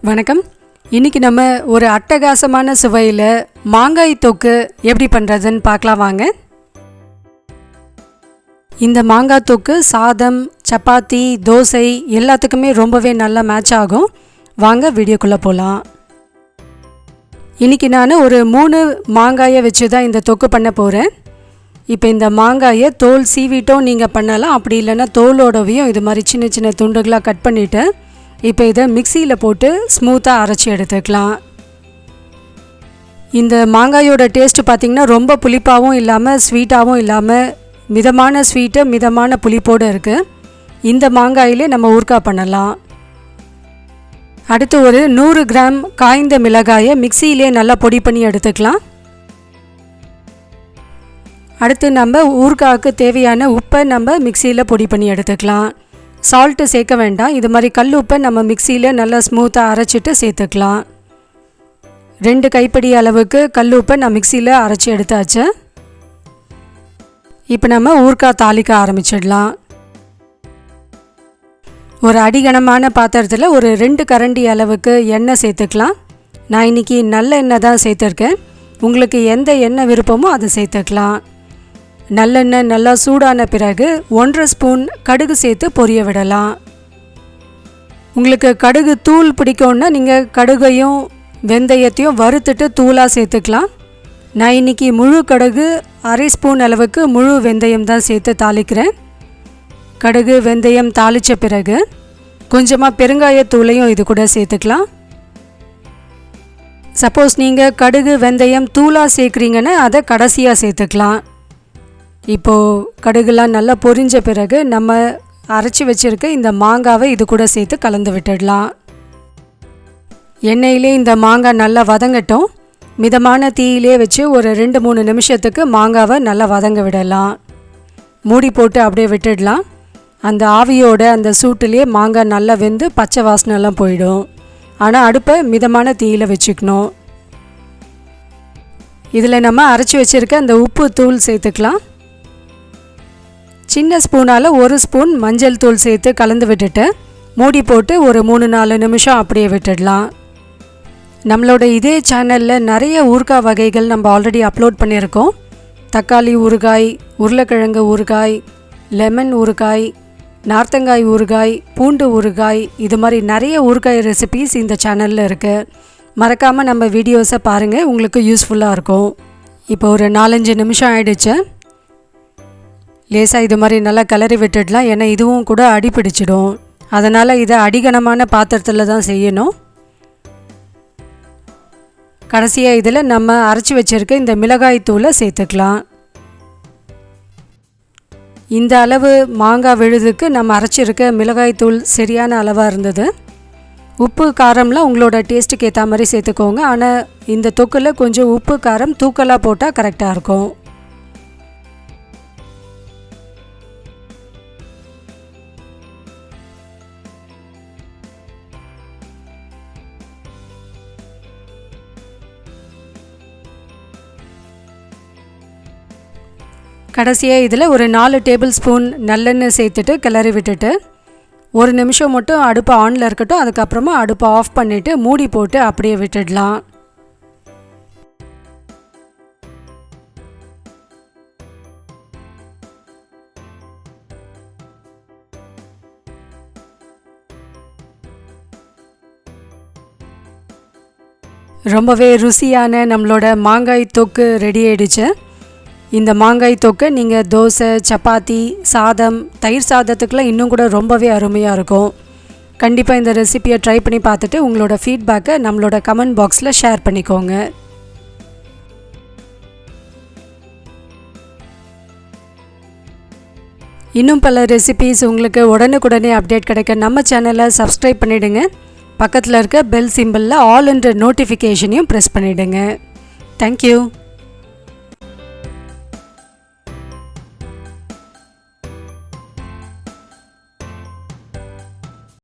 வணக்கம். இன்றைக்கி நம்ம ஒரு அட்டகாசமான சுவையில் மாங்காய் தொக்கு எப்படி பண்ணுறதுன்னு பார்க்கலாம் வாங்க. இந்த மாங்காய் தொக்கு சாதம், சப்பாத்தி, தோசை எல்லாத்துக்குமே ரொம்பவே நல்லா மேட்ச் ஆகும். வாங்க வீடியோக்குள்ளே போகலாம். இன்றைக்கி நான் ஒரு 3 மாங்காயை வச்சு தான் இந்த தொக்கு பண்ண போகிறேன். இப்போ இந்த மாங்காயை தோல் சீவிட்டும் நீங்கள் பண்ணலாம், அப்படி இல்லைன்னா தோலோடவையும் இது மாதிரி சின்ன சின்ன துண்டுகளாக கட் பண்ணிவிட்டு இப்போ இதை மிக்சியில் போட்டு ஸ்மூத்தாக அரைச்சி எடுத்துக்கலாம். இந்த மாங்காயோட டேஸ்ட்டு பார்த்திங்கன்னா ரொம்ப புளிப்பாகவும் இல்லாமல் ஸ்வீட்டாகவும் இல்லாமல் மிதமான ஸ்வீட்டு மிதமான புளிப்போடு இருக்குது. இந்த மாங்காயிலே நம்ம ஊறுகாய் பண்ணலாம். அடுத்து ஒரு 100 கிராம் காய்ந்த மிளகாயை மிக்சியிலே நல்லா பொடி பண்ணி எடுத்துக்கலாம். அடுத்து நம்ம ஊறுகாய்க்கு தேவையான உப்பை நம்ம மிக்சியில் பொடி பண்ணி எடுத்துக்கலாம். சால்ட்டு சேர்க்க வேண்டாம். இது மாதிரி கல் உப்பை நம்ம மிக்சியில் நல்லா ஸ்மூத்தாக அரைச்சிட்டு சேர்த்துக்கலாம். 2 கைப்பிடி அளவுக்கு கல் உப்பை நான் மிக்சியில் அரைச்சி எடுத்தாச்சு. இப்போ நம்ம ஊறுகாய் தாளிக்க ஆரம்பிச்சிடலாம். ஒரு அடிகனமான பாத்திரத்தில் ஒரு 2 கரண்டி அளவுக்கு எண்ணெய் சேர்த்துக்கலாம். நான் இன்றைக்கி நல்ல எண்ணெய் தான் சேர்த்துருக்கேன். உங்களுக்கு எந்த எண்ணெய் விருப்பமோ அதை சேர்த்துக்கலாம். நல்லெண்ணெய் நல்லா சூடான பிறகு 1.5 ஸ்பூன் கடுகு சேர்த்து பொரிய விடலாம். உங்களுக்கு கடுகு தூள் பிடிக்கும்னா நீங்கள் கடுகையும் வெந்தயத்தையும் வறுத்துட்டு தூளாக சேர்த்துக்கலாம். நான் இன்றைக்கி முழு கடுகு 1/2 ஸ்பூன் அளவுக்கு முழு வெந்தயம் தான் சேர்த்து தாளிக்கிறேன். கடுகு வெந்தயம் தாளித்த பிறகு கொஞ்சமாக பெருங்காயத்தூளையும் இது கூட சேர்த்துக்கலாம். சப்போஸ் நீங்கள் கடுகு வெந்தயம் தூளாக சேர்க்குறீங்கன்னா அதை கடைசியாக சேர்த்துக்கலாம். இப்போது கடுகுலாம் நல்லா பொரிஞ்ச பிறகு நம்ம அரைச்சி வச்சுருக்க இந்த மாங்காவை இது கூட சேர்த்து கலந்து விட்டுடலாம். எண்ணெயிலே இந்த மாங்காய் நல்லா வதங்கட்டும். மிதமான தீயிலே வச்சு ஒரு 2-3 நிமிஷத்துக்கு மாங்காவை நல்லா வதங்க விடலாம். மூடி போட்டு அப்படியே விட்டுடலாம். அந்த ஆவியோட அந்த சூட்டிலே மாங்காய் நல்லா வெந்து பச்சை வாசனைலாம் போயிடும். ஆனால் அடுப்பை மிதமான தீயில் வச்சுக்கணும். இதில் நம்ம அரைச்சி வச்சுருக்க அந்த உப்பு தூள் சேர்த்துக்கலாம். சின்ன ஸ்பூனால் 1 ஸ்பூன் மஞ்சள் தூள் சேர்த்து கலந்து விட்டுட்டு மூடி போட்டு ஒரு 3-4 நிமிஷம் அப்படியே விட்டுடலாம். நம்மளோட இதே சேனலில் நிறைய ஊறுகாய் வகைகள் நம்ம ஆல்ரெடி அப்லோட் பண்ணியிருக்கோம். தக்காளி ஊறுகாய், உருளைக்கிழங்கு ஊறுகாய், லெமன் ஊறுகாய், நார்த்தங்காய் ஊறுகாய், பூண்டு ஊறுகாய், இது மாதிரி நிறைய ஊறுகாய் ரெசிபீஸ் இந்த சேனலில் இருக்குது. மறக்காமல் நம்ம வீடியோஸை பாருங்கள், உங்களுக்கு யூஸ்ஃபுல்லாக இருக்கும். இப்போ ஒரு 4-5 நிமிஷம் ஆயிடுச்சு. லேசாக இது மாதிரி நல்லா கிளறி விட்டுடலாம். ஏன்னா இதுவும் கூட அடி பிடிச்சிடும். அதனால் இதை அடிகனமான பாத்திரத்தில் தான் செய்யணும். கடைசியாக இதில் நம்ம அரைச்சி வச்சுருக்க இந்த மிளகாய் தூளை சேர்த்துக்கலாம். இந்த அளவு மாங்காய் விழுதுக்கு நம்ம அரைச்சிருக்க மிளகாய் தூள் சரியான அளவாக இருந்தது. உப்பு காரம்லாம் உங்களோட டேஸ்ட்டுக்கு ஏற்ற மாதிரி சேர்த்துக்கோங்க. ஆனால் இந்த தொக்கில் கொஞ்சம் உப்பு காரம் தூக்கலாக போட்டால் கரெக்டாக இருக்கும். கடைசியாக இதில் ஒரு 4 டேபிள் ஸ்பூன் நல்லெண்ணெய் சேர்த்துட்டு கிளறி விட்டுட்டு 1 நிமிஷம் மட்டும் அடுப்பை ஆனில் இருக்கட்டும். அதுக்கப்புறமா அடுப்பை ஆஃப் பண்ணிவிட்டு மூடி போட்டு அப்படியே விட்டுடலாம். ரொம்பவே ருசியான நம்மளோட மாங்காய் தொக்கு ரெடி ஆயிடுச்சு. இந்த மாங்காய் தொக்கை நீங்கள் தோசை, சப்பாத்தி, சாதம், தயிர் சாதத்துக்கெலாம் இன்னும் கூட ரொம்பவே அருமையாக இருக்கும். கண்டிப்பாக இந்த ரெசிபியை ட்ரை பண்ணி பார்த்துட்டு உங்களோட ஃபீட்பேக்கை நம்மளோட கமெண்ட் பாக்ஸில் ஷேர் பண்ணிக்கோங்க. இன்னும் பல ரெசிபீஸ் உங்களுக்கு உடனுக்குடனே அப்டேட் கிடைக்க நம்ம சேனலை சப்ஸ்கிரைப் பண்ணிவிடுங்க. பக்கத்தில் இருக்க பெல் சிம்பிளில் ஆல் என்ற நோட்டிஃபிகேஷனையும் ப்ரெஸ் பண்ணிவிடுங்க. தேங்க்யூ.